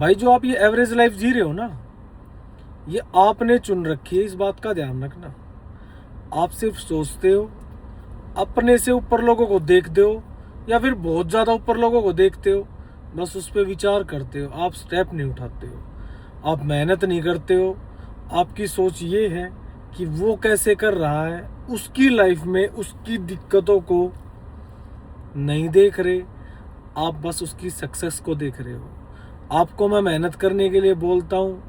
भाई जो आप ये एवरेज लाइफ जी रहे हो ना, ये आपने चुन रखी है, इस बात का ध्यान रखना। आप सिर्फ सोचते हो, अपने से ऊपर लोगों को देखते हो या फिर बहुत ज़्यादा ऊपर लोगों को देखते हो, बस उस पर विचार करते हो, आप स्टेप नहीं उठाते हो, आप मेहनत नहीं करते हो। आपकी सोच ये है कि वो कैसे कर रहा है, उसकी लाइफ में उसकी दिक्कतों को नहीं देख रहे, आप बस उसकी सक्सेस को देख रहे हो। आपको मैं मेहनत करने के लिए बोलता हूँ,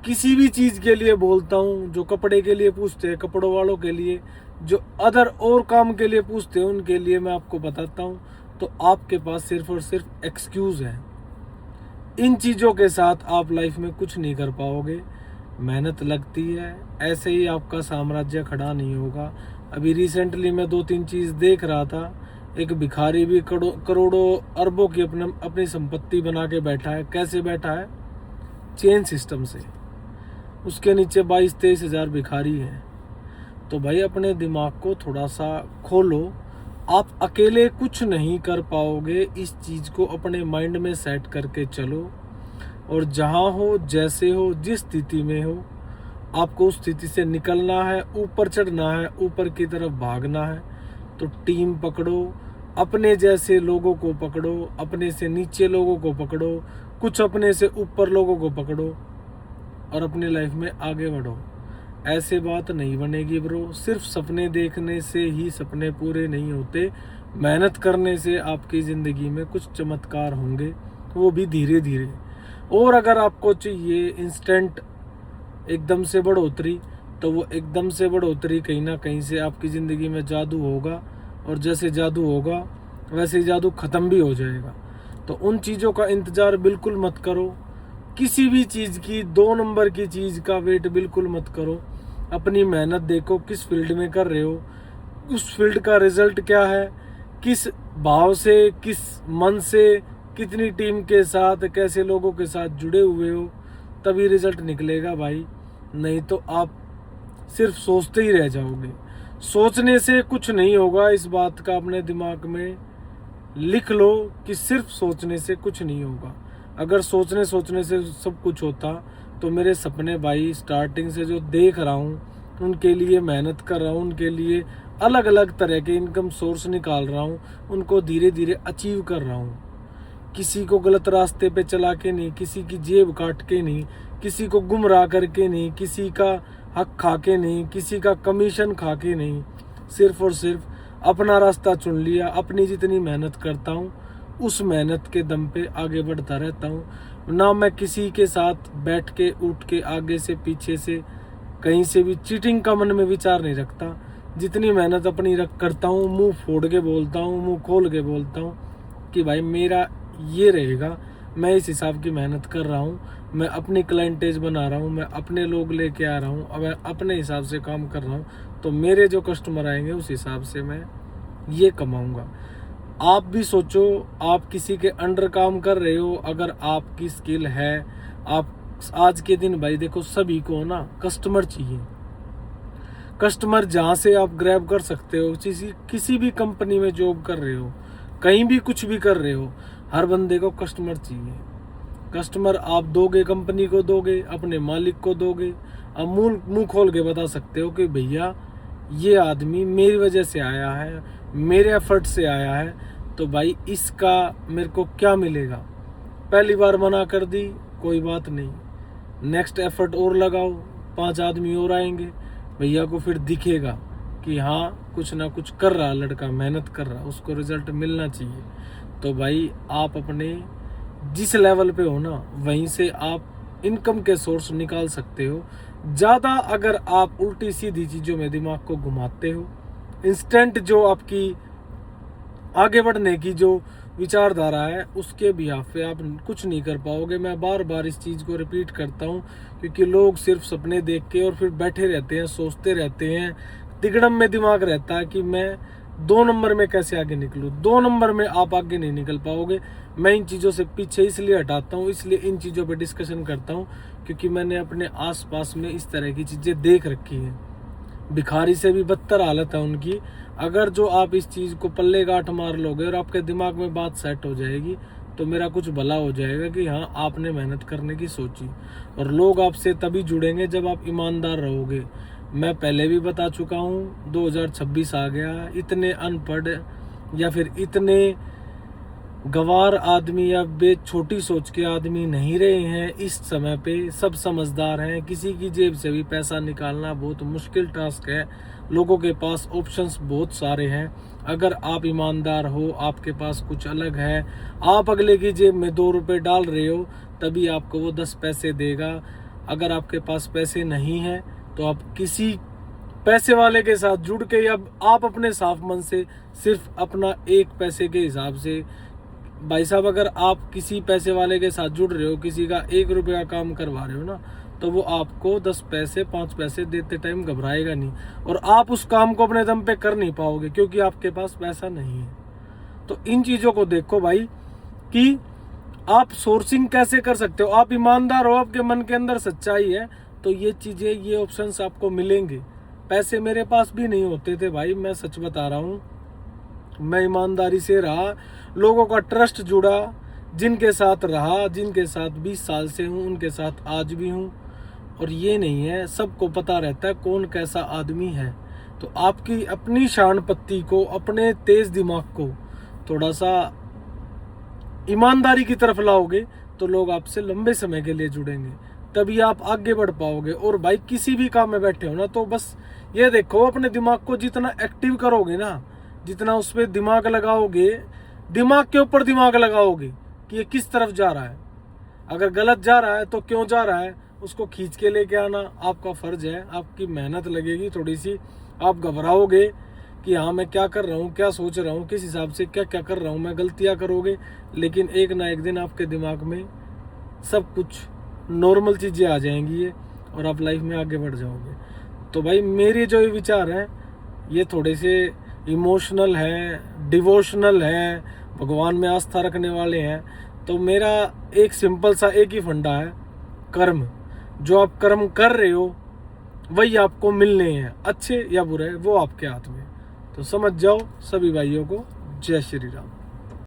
किसी भी चीज़ के लिए बोलता हूँ। जो कपड़े के लिए पूछते हैं कपड़ों वालों के लिए, जो अदर और काम के लिए पूछते हैं उनके लिए मैं आपको बताता हूँ। तो आपके पास सिर्फ और सिर्फ एक्सक्यूज़ है। इन चीज़ों के साथ आप लाइफ में कुछ नहीं कर पाओगे। मेहनत लगती है, ऐसे ही आपका साम्राज्य खड़ा नहीं होगा। अभी रिसेंटली मैं 2-3 चीज़ देख रहा था। एक भिखारी भी करोड़ों अरबों की अपनी संपत्ति बना के बैठा है। कैसे बैठा है? चेन सिस्टम से। उसके नीचे 22-23 हज़ार भिखारी हैं। तो भाई अपने दिमाग को थोड़ा सा खोलो। आप अकेले कुछ नहीं कर पाओगे। इस चीज़ को अपने माइंड में सेट करके चलो, और जहाँ हो, जैसे हो, जिस स्थिति में हो, आपको उस स्थिति से निकलना है, ऊपर चढ़ना है, ऊपर की तरफ भागना है। तो टीम पकड़ो, अपने जैसे लोगों को पकड़ो, अपने से नीचे लोगों को पकड़ो, कुछ अपने से ऊपर लोगों को पकड़ो और अपनी लाइफ में आगे बढ़ो। ऐसे बात नहीं बनेगी ब्रो। सिर्फ सपने देखने से ही सपने पूरे नहीं होते। मेहनत करने से आपकी ज़िंदगी में कुछ चमत्कार होंगे, वो भी धीरे धीरे। और अगर आपको चाहिए इंस्टेंट एकदम से बढ़ोतरी, तो वो एकदम से बढ़ोतरी कहीं ना कहीं से आपकी ज़िंदगी में जादू होगा, और जैसे जादू होगा वैसे ही जादू ख़त्म भी हो जाएगा। तो उन चीज़ों का इंतज़ार बिल्कुल मत करो। किसी भी चीज़ की 2 नंबर की चीज़ का वेट बिल्कुल मत करो। अपनी मेहनत देखो, किस फील्ड में कर रहे हो, उस फील्ड का रिजल्ट क्या है, किस भाव से, किस मन से, कितनी टीम के साथ, कैसे लोगों के साथ जुड़े हुए हो, तभी रिजल्ट निकलेगा भाई। नहीं तो आप सिर्फ सोचते ही रह जाओगे। सोचने से कुछ नहीं होगा। इस बात का अपने दिमाग में लिख लो कि सिर्फ सोचने से कुछ नहीं होगा। अगर सोचने से सब कुछ होता तो मेरे सपने भाई स्टार्टिंग से जो देख रहा हूँ, उनके लिए मेहनत कर रहा हूँ, उनके लिए अलग अलग तरह के इनकम सोर्स निकाल रहा हूँ, उनको धीरे धीरे अचीव कर रहा हूँ। किसी को गलत रास्ते पे चला के नहीं, किसी की जेब काट के नहीं, किसी को गुमराह करके नहीं, किसी का हक खा के नहीं, किसी का कमीशन खा के नहीं। सिर्फ और सिर्फ अपना रास्ता चुन लिया। अपनी जितनी मेहनत करता हूँ उस मेहनत के दम पे आगे बढ़ता रहता हूँ। ना मैं किसी के साथ बैठ के उठ के आगे से पीछे से कहीं से भी चीटिंग का मन में विचार नहीं रखता। जितनी मेहनत अपनी करता हूँ, मुंह फोड़ के बोलता हूँ, मुंह खोल के बोलता हूँ कि भाई मेरा ये रहेगा, मैं इस हिसाब की मेहनत कर रहा हूँ, मैं अपनी क्लाइंटेज बना रहा हूँ, मैं अपने लोग लेके आ रहा हूँ, अब मैं अपने हिसाब से काम कर रहा हूँ, तो मेरे जो कस्टमर आएंगे उस हिसाब से मैं ये कमाऊँगा। आप भी सोचो, आप किसी के अंडर काम कर रहे हो, अगर आपकी स्किल है, आप आज के दिन भाई देखो सभी को ना कस्टमर चाहिए। कस्टमर जहाँ से आप ग्रैब कर सकते हो, किसी भी कंपनी में जॉब कर रहे हो, कहीं भी कुछ भी कर रहे हो, हर बंदे को कस्टमर चाहिए। कस्टमर आप दोगे, कंपनी को दोगे, अपने मालिक को दोगे। अब मुंह खोल के बता सकते हो कि भैया ये आदमी मेरी वजह से आया है, मेरे एफर्ट से आया है, तो भाई इसका मेरे को क्या मिलेगा। पहली बार मना कर दी, कोई बात नहीं, नेक्स्ट एफर्ट और लगाओ, 5 आदमी और आएंगे, भैया को फिर दिखेगा कि हाँ कुछ ना कुछ कर रहा लड़का, मेहनत कर रहा, उसको रिजल्ट मिलना चाहिए। तो भाई आप अपने जिस लेवल पे हो ना, वहीं से आप इनकम के सोर्स निकाल सकते हो। ज़्यादा अगर आप उल्टी सीधी चीज़ों में दिमाग को घुमाते हो, इंस्टेंट जो आपकी आगे बढ़ने की जो विचारधारा है, उसके बिहाफ पे आप कुछ नहीं कर पाओगे। मैं बार बार इस चीज़ को रिपीट करता हूँ, क्योंकि लोग सिर्फ सपने देख के और फिर बैठे रहते हैं, सोचते रहते हैं, तिगड़म में दिमाग रहता है कि मैं 2 नंबर में कैसे आगे निकलूँ। 2 नंबर में आप आगे नहीं निकल पाओगे। मैं इन चीज़ों से पीछे इसलिए हटाता हूँ, इसलिए इन चीज़ों पे डिस्कशन करता हूँ, क्योंकि मैंने अपने आसपास में इस तरह की चीज़ें देख रखी हैं। भिखारी से भी बदतर हालत है उनकी। अगर जो आप इस चीज़ को पल्ले गांठ मार लोगे और आपके दिमाग में बात सेट हो जाएगी, तो मेरा कुछ भला हो जाएगा कि हाँ आपने मेहनत करने की सोची। और लोग आपसे तभी जुड़ेंगे जब आप ईमानदार रहोगे। मैं पहले भी बता चुका हूँ, 2026 आ गया, इतने अनपढ़ या फिर इतने गवार आदमी या छोटी सोच के आदमी नहीं रहे हैं इस समय पे। सब समझदार हैं। किसी की जेब से भी पैसा निकालना बहुत मुश्किल टास्क है। लोगों के पास ऑप्शंस बहुत सारे हैं। अगर आप ईमानदार हो, आपके पास कुछ अलग है, आप अगले की जेब में 2 रुपए डाल रहे हो, तभी आपको वो 10 पैसे देगा। अगर आपके पास पैसे नहीं हैं तो आप किसी पैसे वाले के साथ जुड़ के, या आप अपने साफ मन से सिर्फ अपना 1 पैसे के हिसाब से, भाई साहब अगर आप किसी पैसे वाले के साथ जुड़ रहे हो, किसी का 1 रुपये का काम करवा रहे हो ना, तो वो आपको 10 पैसे 5 पैसे देते टाइम घबराएगा नहीं। और आप उस काम को अपने दम पे कर नहीं पाओगे क्योंकि आपके पास पैसा नहीं है। तो इन चीज़ों को देखो भाई कि आप सोर्सिंग कैसे कर सकते हो। आप ईमानदार हो, आपके मन के अंदर सच्चाई है, तो ये चीज़ें, ये ऑप्शंस आपको मिलेंगे। पैसे मेरे पास भी नहीं होते थे भाई, मैं सच बता रहा हूँ। मैं ईमानदारी से रहा, लोगों का ट्रस्ट जुड़ा, जिनके साथ रहा, जिनके साथ 20 साल से हूँ, उनके साथ आज भी हूँ। और ये नहीं है, सबको पता रहता है कौन कैसा आदमी है। तो आपकी अपनी शान पत्ती को, अपने तेज दिमाग को थोड़ा सा ईमानदारी की तरफ लाओगे तो लोग आपसे लंबे समय के लिए जुड़ेंगे, तभी आप आगे बढ़ पाओगे। और भाई किसी भी काम में बैठे हो ना, तो बस ये देखो, अपने दिमाग को जितना एक्टिव करोगे ना, जितना उस पर दिमाग लगाओगे, दिमाग के ऊपर दिमाग लगाओगे कि ये किस तरफ जा रहा है। अगर गलत जा रहा है तो क्यों जा रहा है, उसको खींच के लेके आना आपका फर्ज है। आपकी मेहनत लगेगी थोड़ी सी, आप घबराओगे कि हाँ मैं क्या कर रहा हूँ, क्या सोच रहा हूँ, किस हिसाब से क्या क्या कर रहा हूँ, मैं गलतियाँ करोगे। लेकिन एक ना एक दिन आपके दिमाग में सब कुछ नॉर्मल चीज़ें आ जाएंगी और आप लाइफ में आगे बढ़ जाओगे। तो भाई मेरे जो ये विचार हैं ये थोड़े से इमोशनल हैं, डिवोशनल हैं, भगवान में आस्था रखने वाले हैं। तो मेरा एक सिंपल सा एक ही फंडा है, कर्म। जो आप कर्म कर रहे हो वही आपको मिलने हैं, अच्छे या बुरे वो आपके हाथ में। तो समझ जाओ। सभी भाइयों को जय श्री राम।